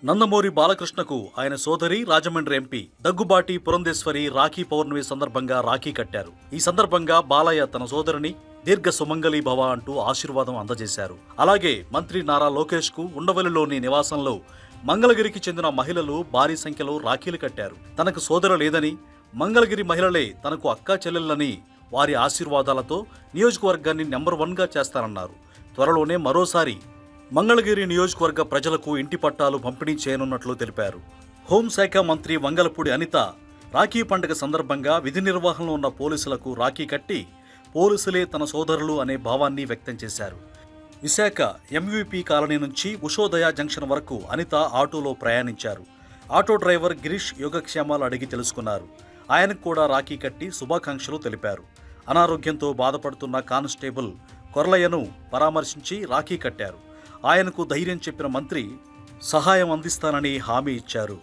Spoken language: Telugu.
నందమూరి బాలకృష్ణకు ఆయన సోదరి రాజమండ్రి ఎంపీ దగ్గుబాటి పురంధేశ్వరి రాఖీ పౌర్ణమి సందర్భంగా రాఖీ కట్టారు. ఈ సందర్భంగా బాలయ్య తన సోదరుని దీర్ఘ సుమంగళి భవ అంటూ ఆశీర్వాదం అందజేశారు. అలాగే మంత్రి నారా లోకేష్ కు ఉండవల్లిలోని నివాసంలో మంగళగిరికి చెందిన మహిళలు భారీ సంఖ్యలో రాఖీలు కట్టారు. తనకు సోదరు లేదని, మంగళగిరి మహిళలే తనకు అక్కా చెల్లెళ్ళని వారి ఆశీర్వాదాలతో నియోజకవర్గాన్ని నెంబర్ 1గా చేస్తారన్నారు. త్వరలోనే మరోసారి మంగళగిరి నియోజకవర్గ ప్రజలకు ఇంటి పట్టాలు పంపిణీ చేయనున్నట్లు తెలిపారు. హోంశాఖ మంత్రి వంగలపూడి అనిత రాఖీ పండుగ సందర్భంగా విధి నిర్వహణలో ఉన్న పోలీసులకు రాఖీ కట్టి పోలీసులే తన సోదరులు అనే భావాన్ని వ్యక్తం చేశారు. విశాఖ ఎంవీపీ కాలనీ నుంచి ఉషోదయ జంక్షన్ వరకు అనిత ఆటోలో ప్రయాణించారు. ఆటో డ్రైవర్ గిరీష్ యోగక్షేమాలు అడిగి తెలుసుకున్నారు. ఆయనకు కూడా రాఖీ కట్టి శుభాకాంక్షలు తెలిపారు. అనారోగ్యంతో బాధపడుతున్న కానిస్టేబుల్ కొర్లయ్యను పరామర్శించి రాఖీ కట్టారు. ఆయనకు ధైర్యం చెప్పిన మంత్రి సహాయం అందిస్తానని హామీ ఇచ్చారు.